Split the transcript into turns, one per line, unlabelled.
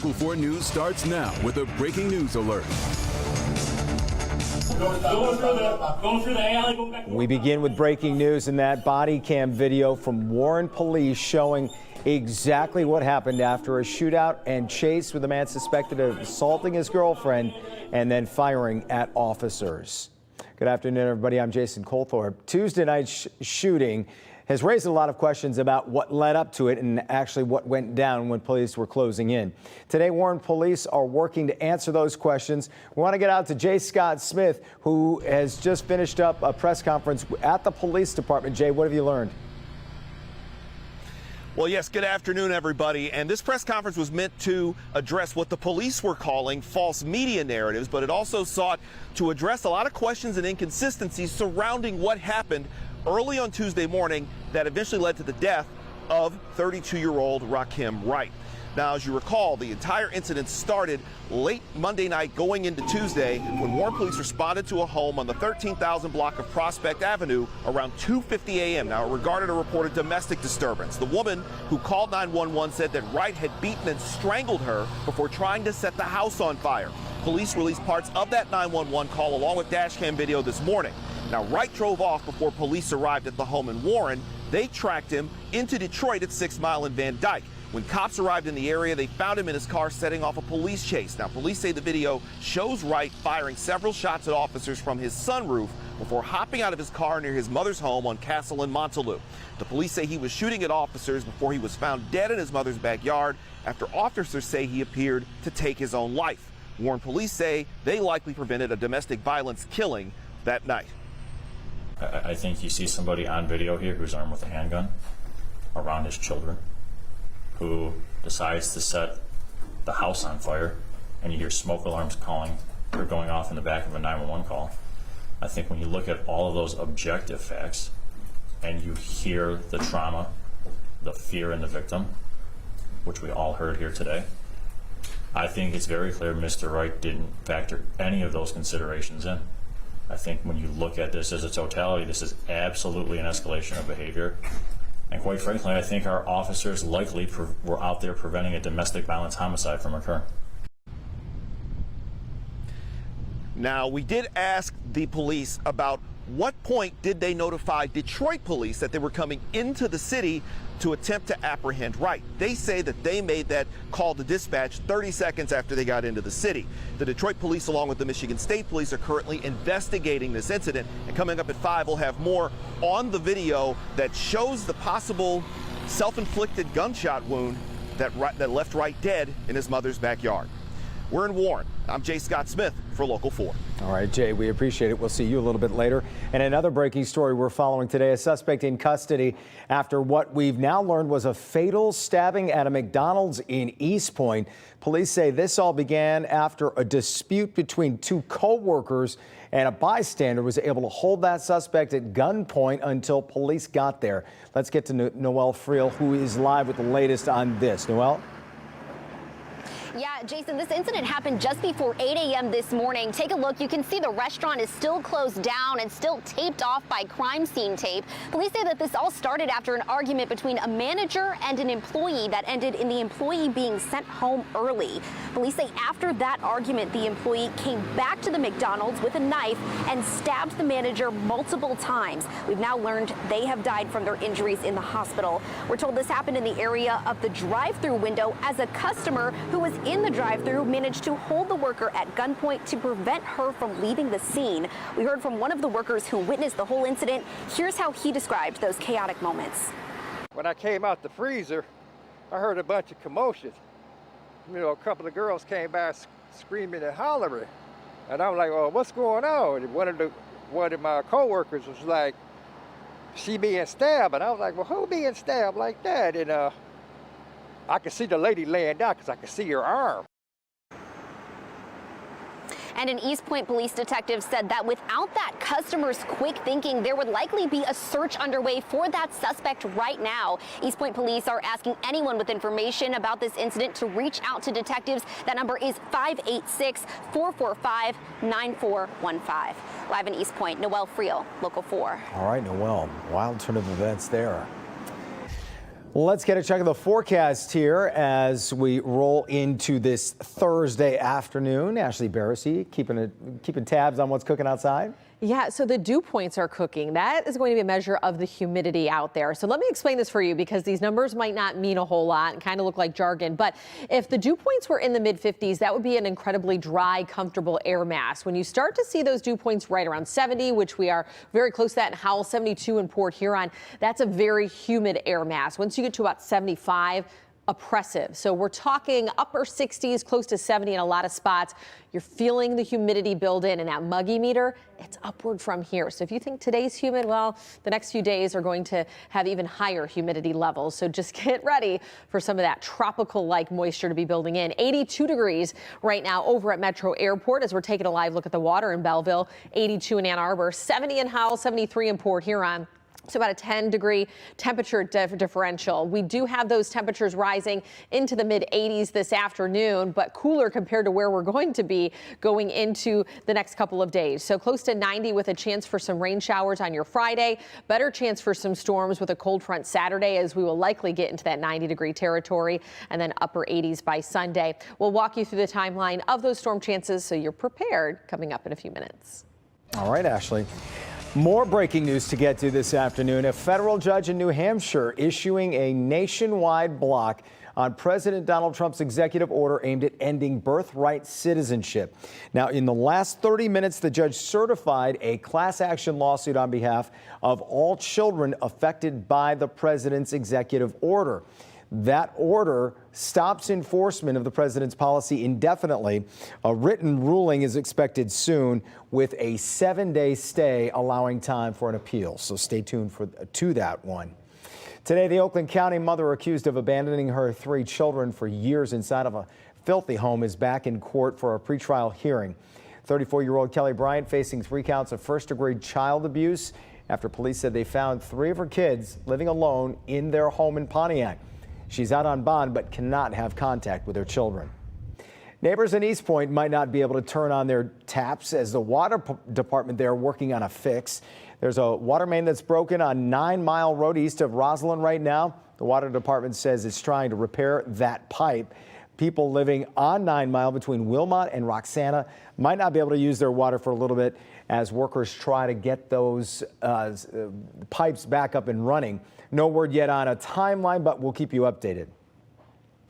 Local 4 News starts now with a breaking news alert.
We begin with breaking news and that body cam video from Warren police showing exactly what happened after a shootout and chase with a man suspected of assaulting his girlfriend and then firing at officers. Good afternoon, everybody. I'm Jason Colthorpe. Tuesday night's shooting has raised a lot of questions about what led up to it and actually what went down when police were closing in. Today, Warren police are working to answer those questions. We want to get out to Jay Scott Smith, who has just finished up a press conference at the police department. Jay, what have you learned?
Well, yes, good afternoon, everybody. And this press conference was meant to address what the police were calling false media narratives, but it also sought to address a lot of questions and inconsistencies surrounding what happened early on Tuesday morning that eventually led to the death of 32-year-old Rakim Wright. Now, as you recall, the entire incident started late Monday night going into Tuesday when Warren police responded to a home on the 13,000 block of Prospect Avenue around 2:50 a.m. Now, it regarded a reported domestic disturbance. The woman who called 911 said that Wright had beaten and strangled her before trying to set the house on fire. Police released parts of that 911 call along with dash cam video this morning. Now, Wright drove off before police arrived at the home in Warren. They tracked him into Detroit at 6 Mile and Van Dyke. When cops arrived in the area, they found him in his car setting off a police chase. Now, police say the video shows Wright firing several shots at officers from his sunroof before hopping out of his car near his mother's home on Castle and Montaloo. The police say he was shooting at officers before he was found dead in his mother's backyard after officers say he appeared to take his own life. Warren police say they likely prevented a domestic violence killing that night.
I think you see somebody on video here who's armed with a handgun around his children, who decides to set the house on fire, and you hear smoke alarms calling or going off in the back of a 911 call. I think when you look at all of those objective facts and you hear the trauma, the fear in the victim, which we all heard here today, I think it's very clear Mr. Wright didn't factor any of those considerations in. I think when you look at this as a totality, this is absolutely an escalation of behavior. And quite frankly, I think our officers likely were out there preventing a domestic violence homicide from occurring.
Now, we did ask the police about what point did they notify Detroit police that they were coming into the city to attempt to apprehend Wright. They say that they made that call to dispatch 30 seconds after they got into the city. The Detroit police, along with the Michigan State Police, are currently investigating this incident. And coming up at 5, we'll have more on the video that shows the possible self-inflicted gunshot wound that left Wright dead in his mother's backyard. We're in Warren. I'm Jay Scott Smith for Local 4.
All right, Jay, we appreciate it. We'll see you a little bit later. And another breaking story we're following today, a suspect in custody after what we've now learned was a fatal stabbing at a McDonald's in Eastpointe. Police say this all began after a dispute between two co-workers, and a bystander was able to hold that suspect at gunpoint until police got there. Let's get to Noelle Friel, who is live with the latest on this. Noelle?
Yeah, Jason, this incident happened just before 8 a.m. this morning. Take a look. You can see the restaurant is still closed down and still taped off by crime scene tape. Police say that this all started after an argument between a manager and an employee that ended in the employee being sent home early. Police say after that argument, the employee came back to the McDonald's with a knife and stabbed the manager multiple times. We've now learned they have died from their injuries in the hospital. We're told this happened in the area of the drive-through window as a customer who was in the drive-thru managed to hold the worker at gunpoint to prevent her from leaving the scene. We heard from one of the workers who witnessed the whole incident. Here's how he described those chaotic moments.
When I came out the freezer, I heard a bunch of commotion. You know, a couple of girls came by screaming and hollering. And I'm like, oh, what's going on? And one of my coworkers was like, she being stabbed. And I was like, well, who being stabbed like that? And I could see the lady laying down because I could see her arm.
And an Eastpointe police detective said that without that customer's quick thinking, there would likely be a search underway for that suspect right now. Eastpointe police are asking anyone with information about this incident to reach out to detectives. That number is 586-445-9415. Live in Eastpointe, Noelle Friel, Local 4.
All right, Noelle, wild turn of events there. Let's get a check of the forecast here as we roll into this Thursday afternoon. Ashley Barrissey keeping tabs on what's cooking outside.
Yeah, so the dew points are cooking. That is going to be a measure of the humidity out there. So let me explain this for you because these numbers might not mean a whole lot and kind of look like jargon. But if the dew points were in the mid-50s, that would be an incredibly dry, comfortable air mass. When you start to see those dew points right around 70, which we are very close to that in Howell, 72 in Port Huron, that's a very humid air mass. Once you get to about 75, oppressive. So we're talking upper 60s, close to 70 in a lot of spots. You're feeling the humidity build in, and that muggy meter, it's upward from here. So if you think today's humid, well, the next few days are going to have even higher humidity levels. So just get ready for some of that tropical-like moisture to be building in. 82 degrees right now over at Metro Airport as we're taking a live look at the water in Belleville. 82 in Ann Arbor, 70 in Howell, 73 in Port Huron. So about a 10-degree temperature differential. We do have those temperatures rising into the mid-80s this afternoon, but cooler compared to where we're going to be going into the next couple of days. So close to 90 with a chance for some rain showers on your Friday. Better chance for some storms with a cold front Saturday, as we will likely get into that 90-degree territory, and then upper 80s by Sunday. We'll walk you through the timeline of those storm chances so you're prepared coming up in a few minutes.
All right, Ashley. More breaking news to get to this afternoon. A federal judge in New Hampshire issuing a nationwide block on President Donald Trump's executive order aimed at ending birthright citizenship. Now, in the last 30 minutes, the judge certified a class action lawsuit on behalf of all children affected by the president's executive order. That order stops enforcement of the president's policy indefinitely. A written ruling is expected soon with a 7-day stay allowing time for an appeal. So stay tuned to that one. Today, the Oakland County mother accused of abandoning her 3 children for years inside of a filthy home is back in court for a pretrial hearing. 34-year-old Kelly Bryant facing 3 counts of first-degree child abuse after police said they found 3 of her kids living alone in their home in Pontiac. She's out on bond but cannot have contact with her children. Neighbors in Eastpointe might not be able to turn on their taps as the water department there working on a fix. There's a water main that's broken on 9 Mile Road east of Roslyn right now. The water department says it's trying to repair that pipe. People living on 9 Mile between Wilmot and Roxana might not be able to use their water for a little bit as workers try to get those pipes back up and running. No word yet on a timeline, but we'll keep you updated.